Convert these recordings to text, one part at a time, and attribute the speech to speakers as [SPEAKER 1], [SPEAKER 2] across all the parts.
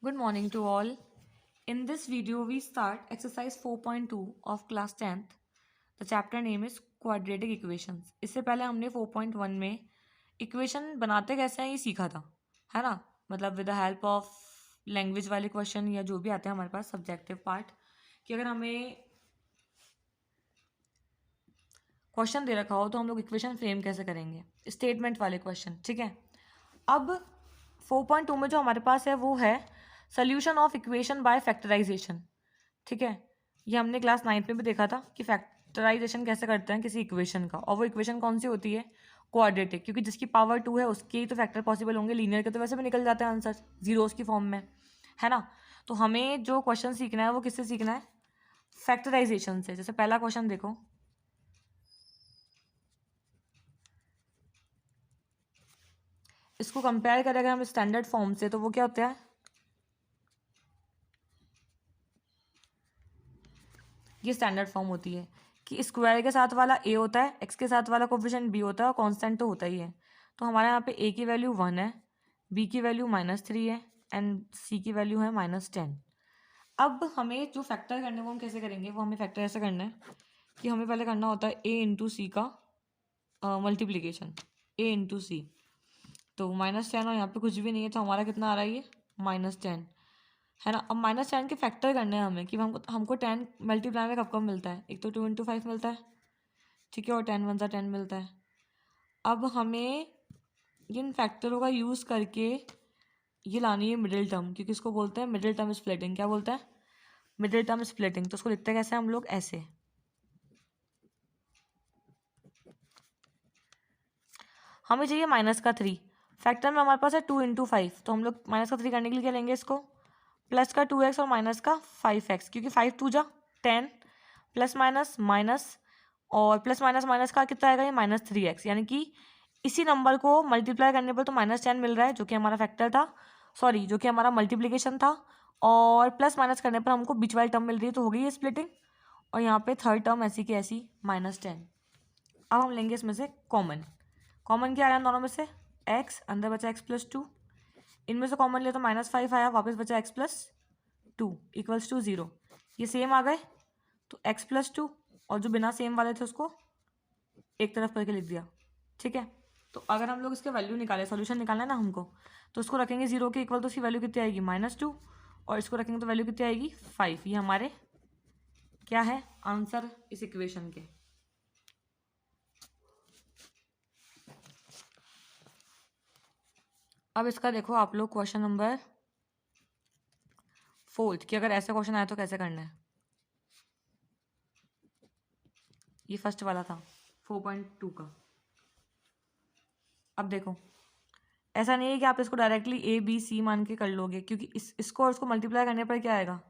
[SPEAKER 1] Good morning to all. In this video, we start exercise 4.2 of class 10th. The chapter name is quadratic equations. इससे पहले हमने 4.1 में equation बनाते कैसे हैं ये सीखा था, है ना। मतलब with the help of language वाले क्वेश्चन या जो भी आते हैं हमारे पास सब्जेक्टिव पार्ट, कि अगर हमें क्वेश्चन दे रखा हो तो हम लोग इक्वेशन फ्रेम कैसे करेंगे, स्टेटमेंट वाले क्वेश्चन, ठीक है। अब 4.2 में जो हमारे पास है वो है solution of equation by factorisation, ठीक है। ये हमने क्लास 9 में भी देखा था कि फैक्टराइजेशन कैसे करते हैं किसी इक्वेशन का, और वो इक्वेशन कौन सी होती है, क्वाड्रेटिक, क्योंकि जिसकी पावर 2 है उसके ही तो फैक्टर पॉसिबल होंगे। लीनियर के तो वैसे भी निकल जाते हैं आंसर जीरोस की फॉर्म में, है ना। तो हमें जो क्वेश्चन सीखना है वो किससे सीखना है, फैक्टराइजेशन से। जैसे पहला क्वेश्चन देखो, इसको कंपेयर करें अगर हम स्टैंडर्ड फॉर्म से तो वो क्या होता है, ये स्टैंडर्ड फॉर्म होती है कि स्क्वायर के साथ वाला a होता है, x के साथ वाला कोफिशिएंट b होता है और कांस्टेंट तो होता ही है। तो हमारे यहाँ पे a की वैल्यू 1 है, b की वैल्यू -3 है एंड c की वैल्यू है -10। अब हमें जो फैक्टर करने वो हम कैसे करेंगे, वो हमें फैक्टर ऐसे करना है कि हमें पहले करना होता है a इंटू सी का मल्टीप्लीकेशन, a इंटू सी। तो -10 और यहाँ पे कुछ भी नहीं है तो हमारा कितना आ रहा है, ये -10, है ना। अब -10 के फैक्टर करने हैं हमें कि हमको 10 मल्टीप्लाई में कब कब मिलता है, एक तो 2 इंटू 5 मिलता है, ठीक है, और 10 1 10 मिलता है। अब हमें इन फैक्टरों का यूज़ करके ये लानी है मिडिल टर्म, क्योंकि इसको बोलते हैं मिडिल टर्म स्प्लिटिंग। क्या बोलते हैं, मिडिल टर्म स्प्लिटिंग। तो उसको लिखते हैं कैसे हम लोग, ऐसे। हमें चाहिए -3, फैक्टर में हमारे पास है 2 इंटू 5, तो हम लोग -3 करने के लिए क्या लेंगे, इसको प्लस का 2x और माइनस का 5x, क्योंकि 5 2 जा 10, प्लस माइनस माइनस, और प्लस माइनस माइनस का कितना आएगा, ये -3x। यानी कि इसी नंबर को मल्टीप्लाई करने पर तो -10 मिल रहा है, जो कि हमारा फैक्टर था, सॉरी जो कि हमारा मल्टीप्लिकेशन था, और प्लस माइनस करने पर हमको बीच वाली टर्म मिल रही है, तो हो गई ये स्प्लिटिंग। और यहाँ पे थर्ड टर्म ऐसी की ऐसी -10। अब हम लेंगे इसमें से कॉमन। कॉमन क्या आया दोनों में से, x, अंदर बचा x+2, इनमें से कॉमन लिया तो -5 आया, वापस बचा x+2 इक्वल्स टू 0। ये सेम आ गए तो x+2, और जो बिना सेम वाले थे उसको एक तरफ करके लिख दिया, ठीक है। तो अगर हम लोग इसके वैल्यू निकाले, सॉल्यूशन निकालना है ना हमको, तो उसको रखेंगे 0 के इक्वल, तो उसकी वैल्यू कितनी आएगी, -2, और इसको रखेंगे तो वैल्यू कितनी आएगी, 5। ये हमारे क्या है, आंसर इस इक्वेशन के। अब इसका देखो आप लोग क्वेश्चन नंबर 4 कि अगर ऐसा क्वेश्चन आया तो कैसे करना है। ये फर्स्ट वाला था 4.2 का। अब देखो, ऐसा नहीं है कि आप इसको डायरेक्टली a b c मान के कर लोगे, क्योंकि इसको और इसको मल्टीप्लाई करने पर क्या आएगा,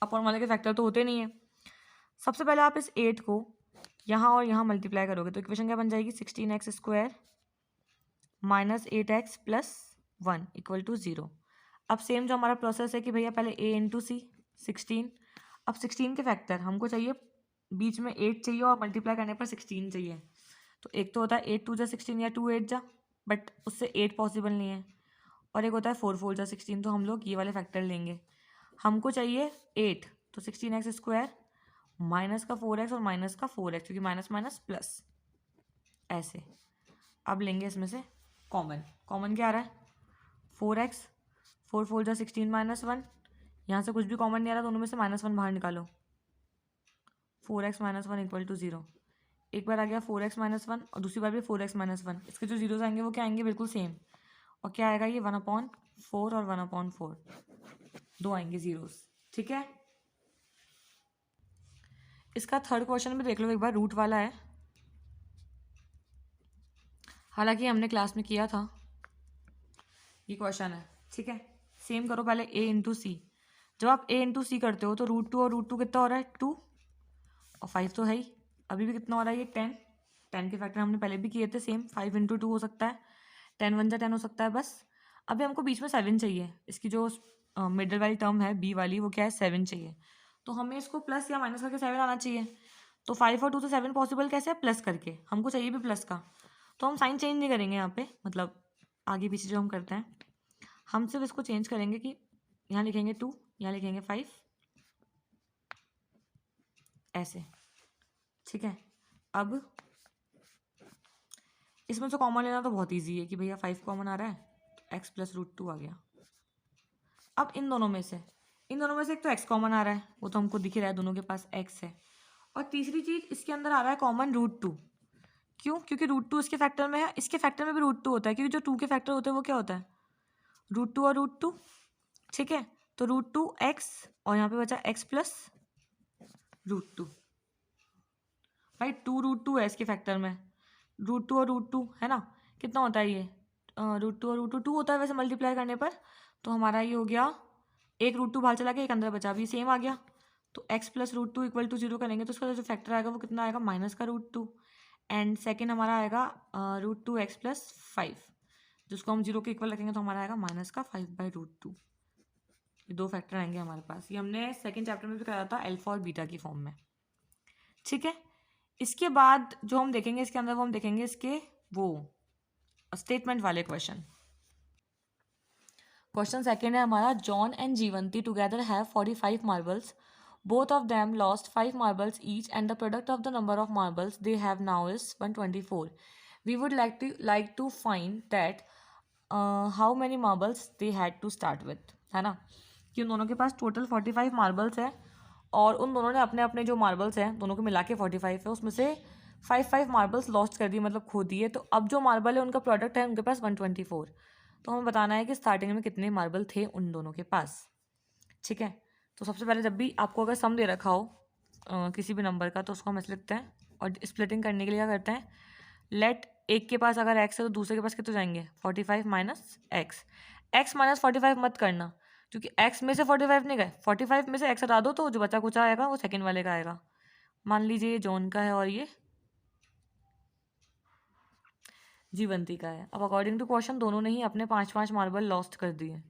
[SPEAKER 1] अपॉन वाले के फैक्टर तो होते नहीं है। सबसे पहले आप इस 8 को यहाँ और यहाँ मल्टीप्लाई करोगे तो इक्वेशन क्या बन जाएगी, 16x² -8x + 1 = 0। अब सेम जो हमारा प्रोसेस है कि भैया पहले a इंटू सी 16, अब 16 के फैक्टर हमको चाहिए, बीच में 8 चाहिए और मल्टीप्लाई करने पर 16 चाहिए। तो एक तो होता है 8 2 जा 16 या 2 8 जा, बट उससे 8 पॉसिबल नहीं है, और एक होता है 4 4 जा 16, तो हम लोग ये वाले फैक्टर लेंगे। हमको चाहिए 8, तो 16x² माइनस का 4x और माइनस का 4x, क्योंकि माइनस माइनस प्लस, ऐसे। अब लेंगे इसमें से कॉमन। कॉमन क्या आ रहा है, 4x, 4 4 जा 16 -1, यहाँ से कुछ भी कॉमन नहीं आ रहा, दोनों में से -1 बाहर निकालो, 4x - 1 = 0। एक बार आ गया 4x - 1 और दूसरी बार भी 4x - 1, इसके जो जीरोस आएंगे वो क्या आएंगे, बिल्कुल सेम। और क्या आएगा, ये 1/4 और 1/4, दो आएंगे जीरोस, ठीक है। इसका थर्ड क्वेश्चन भी देख लो एक बार, रूट वाला है, हालांकि हमने क्लास में किया था, ये क्वेश्चन है, ठीक है। सेम करो, पहले a इंटू सी। जब आप a इंटू सी करते हो तो √2 और √2 कितना हो रहा है, 2, और 5 तो है ही। अभी भी कितना हो रहा है, ये 10। 10 के फैक्टर हमने पहले भी किए थे, सेम 5 इंटू 2 हो सकता है, 10 1 जा 10 हो सकता है बस। अभी हमको बीच में 7 चाहिए, इसकी जो मिडल वाली टर्म है b वाली, वो क्या है, 7 चाहिए। तो हमें इसको प्लस या माइनस करके 7 आना चाहिए। तो 5 और 2 से 7 पॉसिबल कैसे है, प्लस करके, हमको चाहिए भी प्लस का। तो हम साइन चेंज नहीं करेंगे यहाँ पे, मतलब आगे पीछे जो हम करते हैं, हम सिर्फ इसको चेंज करेंगे कि यहाँ लिखेंगे 2, यहाँ लिखेंगे 5, ऐसे, ठीक है। अब इसमें से कॉमन लेना तो बहुत ईजी है कि भैया 5 कॉमन आ रहा है तो x प्लस रूट 2 आ गया। अब इन दोनों में से एक तो x कॉमन आ रहा है, वो तो हमको दिख ही रहा है, दोनों के पास x है। और तीसरी चीज इसके अंदर आ रहा है कॉमन रूट 2। क्यों? क्योंकि रूट 2 इसके फैक्टर में है, इसके फैक्टर में भी रूट 2 होता है, क्योंकि जो 2 के फैक्टर होते हैं वो क्या होता है, रूट 2 और रूट 2, ठीक है। तो रूट 2 x और यहाँ पे बचा x प्लस रूट 2। भाई 2 रूट 2 है इसके फैक्टर में, रूट 2 और रूट 2 है ना, कितना होता है ये, रूट 2 और रूट 2 होता है वैसे मल्टीप्लाई करने पर। तो हमारा ये हो गया, एक रूट 2 बाहर चला गया, एक अंदर बचा, भी सेम आ गया। तो x plus root 2 equal to 0 करेंगे तो उसका जो फैक्टर आएगा वो कितना आएगा, माइनस का रूट 2। एंड सेकेंड हमारा आएगा रूट 2 x प्लस 5, जिसको हम 0 के इक्वल रखेंगे तो हमारा आएगा माइनस का 5 बाई रूट 2। ये दो फैक्टर आएंगे हमारे पास। ये हमने सेकेंड चैप्टर में भी कराया था अल्फा और बीटा की फॉर्म में, ठीक है। इसके बाद जो हम देखेंगे इसके अंदर, वो हम देखेंगे इसके वो स्टेटमेंट वाले क्वेश्चन। क्वेश्चन सेकेंड है हमारा, John and Jeevanti together have 45 marbles, both of them lost 5 marbles each and the product of the number of marbles they have now is 124. We would like to find that how many marbles they had to start with, है ना, कि उन दोनों के पास total 45 marbles है और उन दोनों ने अपने अपने जो मार्बल्स हैं दोनों को मिला के 45 है, उसमें से 5 मार्बल्स लॉस्ट कर दिए, मतलब खो दिए। तो अब जो मार्बल है उनका प्रोडक्ट है उनके पास 124। तो हमें बताना है कि स्टार्टिंग में कितने मार्बल थे उन दोनों के पास, ठीक है। तो सबसे पहले जब भी आपको अगर सम दे रखा हो किसी भी नंबर का तो उसको हम ऐसे लिखते हैं, और स्प्लिटिंग करने के लिए क्या करते हैं, लेट एक के पास अगर x है तो दूसरे के पास कितने जाएंगे, 45 माइनस एक्स। x माइनस 45 मत करना, क्योंकि x में से 45 नहीं गए, 45 में से x हटा दो तो जो बचा कुचा आएगा वो सेकेंड वाले का आएगा। मान लीजिए ये जॉन का है और ये जीवंती का है। अब अकॉर्डिंग टू क्वेश्चन दोनों ने ही अपने 5 मार्बल लॉस्ट कर दिए,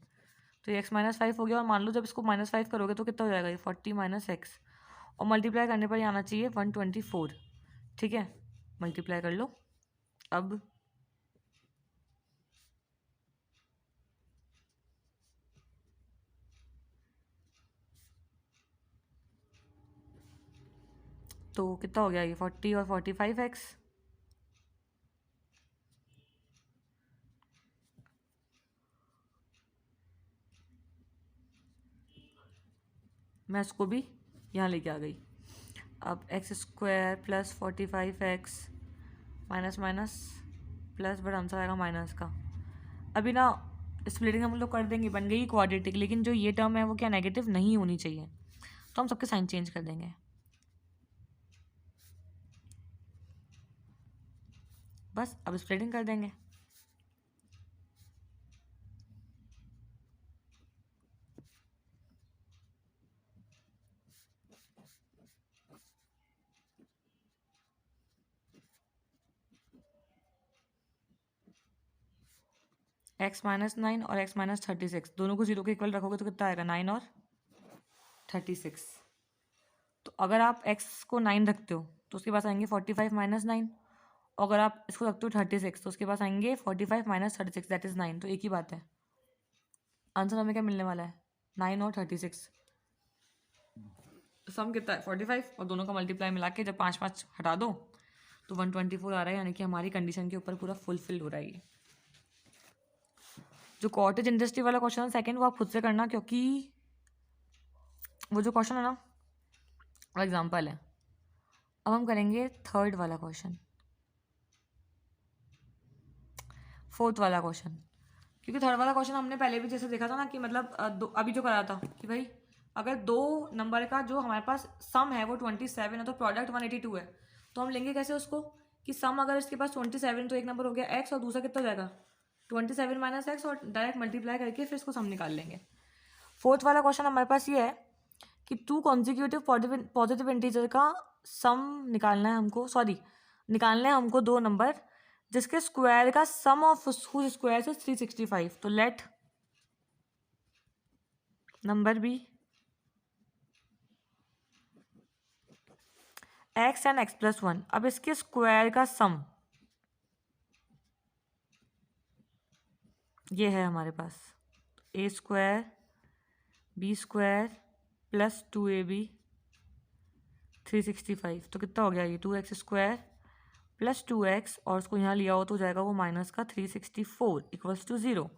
[SPEAKER 1] तो ये x माइनस 5 हो गया। और मान लो जब इसको -5 करोगे तो कितना हो जाएगा, ये 40 माइनस एक्स, और मल्टीप्लाई करने पर ये आना चाहिए 124, ठीक है। मल्टीप्लाई कर लो। अब तो कितना हो गया, ये 40 और 45x, मैं इसको भी यहाँ लेके आ गई। अब x square plus 45x minus minus plus, but answer आएगा माइनस का। अभी ना स्प्लिटिंग हम लोग कर देंगे, बन गई क्वाड्रेटिक, लेकिन जो ये टर्म है वो क्या नेगेटिव नहीं होनी चाहिए, तो हम सबके साइन चेंज कर देंगे। बस अब स्प्लिटिंग कर देंगे। x माइनस 9 और x माइनस 36 दोनों को 0 के इक्वल रखोगे तो कितना आएगा, 9 और 36। तो अगर आप x को 9 रखते हो तो उसके पास आएंगे 45 माइनस 9, अगर आप इसको रखते हो 36 तो उसके पास आएंगे 45 माइनस 36 दैट इज 9। तो एक ही बात है, आंसर हमें क्या मिलने वाला है, 9 और 36। सम कितना है 45, और दोनों का मल्टीप्लाई मिला के जब 5 हटा दो तो 124 आ रहा है, यानी कि हमारी कंडीशन के ऊपर पूरा फुलफिल हो रहा है ये। जो कॉटेज इंडस्ट्री वाला क्वेश्चन है सेकंड, वो आप खुद से करना, क्योंकि वो जो क्वेश्चन है ना वो एग्जाम्पल है। अब हम करेंगे थर्ड वाला क्वेश्चन, फोर्थ वाला क्वेश्चन, क्योंकि थर्ड वाला क्वेश्चन हमने पहले भी जैसे देखा था ना कि मतलब अभी जो करा था कि भाई अगर दो नंबर का जो हमारे पास सम है वो 27 है तो प्रोडक्ट 182 है, तो हम लेंगे कैसे उसको, कि सम अगर इसके पास 27 तो एक नंबर हो गया एक्स और दूसरा कितना हो जाएगा 27 माइनस एक्स, और डायरेक्ट मल्टीप्लाई करके फिर इसको सम निकाल लेंगे। फोर्थ वाला क्वेश्चन हमारे पास ये है कि 2 कॉन्जिक्यूटिव पॉजिटिव इंटीजर का सम निकालना है हमको, निकालना है हमको दो नंबर जिसके स्क्वायर का सम ऑफ स्क्वायर से 365। तो let number be x and x plus 1। अब इसके स्क्वायर का सम ये है हमारे पास, a square b square plus 2ab 365, तो कितना हो गया ये 2x स्क्वायर प्लस 2x, और उसको यहाँ लिया हो तो हो जाएगा वो माइनस का 364 इक्वल्स टू 0।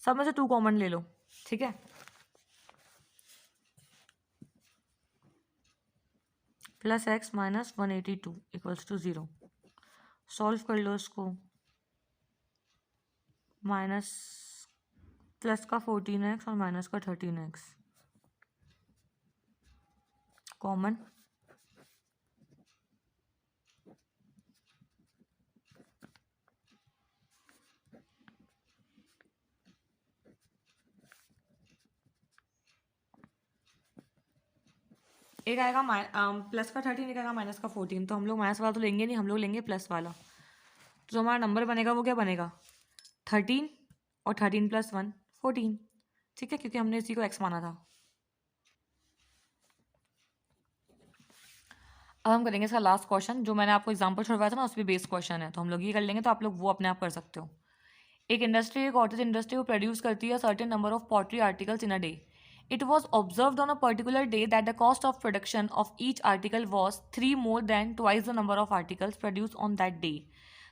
[SPEAKER 1] सब में से 2 कॉमन ले लो, ठीक है। Plus x minus 182 equals to 0। Solve कर लो इसको। माइनस प्लस का 14x और माइनस का 13x कॉमन, एक आएगा प्लस का 13, एक आएगा माइनस का 14। तो हम लोग माइनस वाला तो लेंगे नहीं, हम लोग लेंगे प्लस वाला। तो जो हमारा नंबर बनेगा वो क्या बनेगा 13 और 13 प्लस 1 14, ठीक है, क्योंकि हमने इसी को x माना था। अब हम करेंगे इसका लास्ट क्वेश्चन, जो मैंने आपको एग्जांपल छुड़वाया था ना, उस पर बेस्ड क्वेश्चन है, तो हम लोग ये कर लेंगे, तो आप लोग वो अपने आप कर सकते हो। एक इंडस्ट्री, एक कॉटेज इंडस्ट्री, वो प्रोड्यूस करती है certain number of pottery articles in a day. It was observed on a particular day that the cost of production of each article was 3 more than twice the number of articles produced on that day.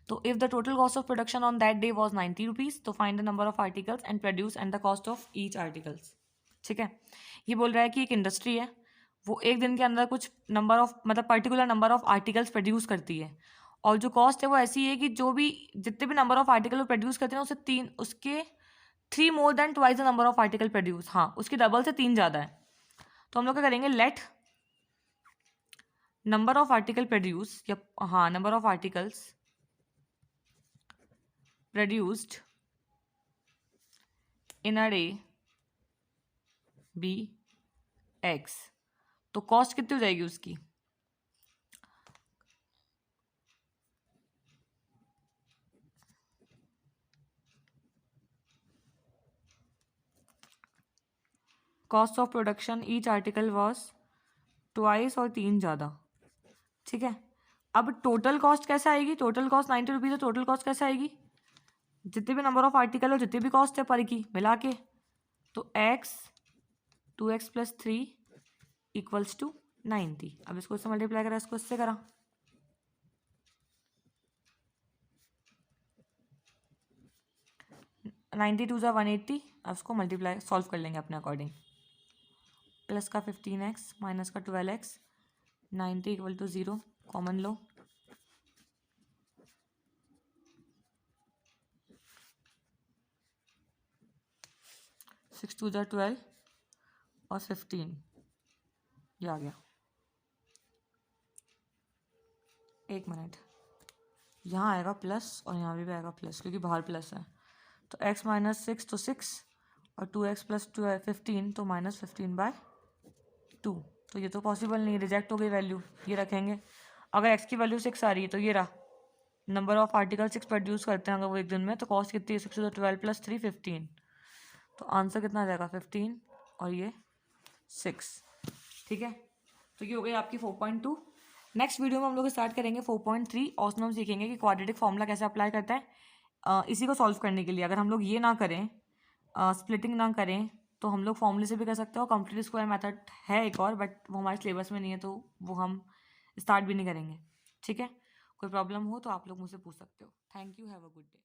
[SPEAKER 1] So if the total cost of production on that day was 90 rupees, तो find the number of articles and produce and the cost of each articles। ठीक है, ये बोल रहा है कि एक industry है, वो एक दिन के अंदर कुछ नंबर ऑफ मतलब particular number of articles produce करती है, और जो कॉस्ट है वो ऐसी है कि जो भी जितने भी नंबर ऑफ आर्टिकल वो प्रोड्यूस करते हैं उसके 3 more than twice the number of article produce, हाँ उसकी डबल से 3 ज़्यादा है। तो हम लोग क्या करेंगे, let number of article produce, या हाँ number of articles produced in a day be x. तो कॉस्ट कितनी हो जाएगी उसकी, cost of production each article was twice और 3 ज़्यादा, ठीक है। अब टोटल कॉस्ट कैसे आएगी, टोटल कॉस्ट 90 रुपीज़ है, टोटल कॉस्ट कैसे आएगी, जितने भी नंबर ऑफ आर्टिकल हो जितनी भी कॉस्ट है पर की मिला के, तो x 2x plus 3 equals to 90। अब इसको इससे मल्टीप्लाई करा, इसको इससे करा, नाइन्टी टू ज़ा 180। अब इसको मल्टीप्लाई सॉल्व कर लेंगे अपने अकॉर्डिंग। प्लस का 15x माइनस का 12x 90 इक्वल टू 0 कॉमन लो, सिक्स टू ज़ा 12 और 15 ये आ गया। एक मिनट, यहाँ आएगा प्लस और यहाँ भी आएगा प्लस, क्योंकि बाहर प्लस है। तो x माइनस 6 तो 6 और 2x प्लस 15 तो माइनस 15/2। तो ये तो पॉसिबल नहीं, रिजेक्ट हो गई वैल्यू, ये रखेंगे। अगर x की वैल्यू 6 आ रही है तो ये रहा नंबर ऑफ आर्टिकल 6 प्रोड्यूस करते हैं अगर वो एक दिन में, तो कॉस्ट कितनी है 6 to the 12 प्लस 3 15। तो आंसर कितना आ जाएगा 15 और ये 6, ठीक है। तो ये हो गई आपकी 4.2। नेक्स्ट वीडियो में हम लोग स्टार्ट करेंगे 4.3, और उसमें हम सीखेंगे कि क्वाड्रेटिक फॉर्मूला कैसे अप्लाई करता है। इसी को सॉल्व करने के लिए अगर हम लोग ये ना करें, स्प्लिटिंग ना करें, तो हम लोग फॉर्मूले से भी कर सकते हो। कंप्लीट स्क्वायर मेथड है एक और, बट वो हमारे सिलेबस में नहीं है, तो वो हम स्टार्ट भी नहीं करेंगे, ठीक है। कोई प्रॉब्लम हो तो आप लोग मुझसे पूछ सकते हो। Thank you, have a good day.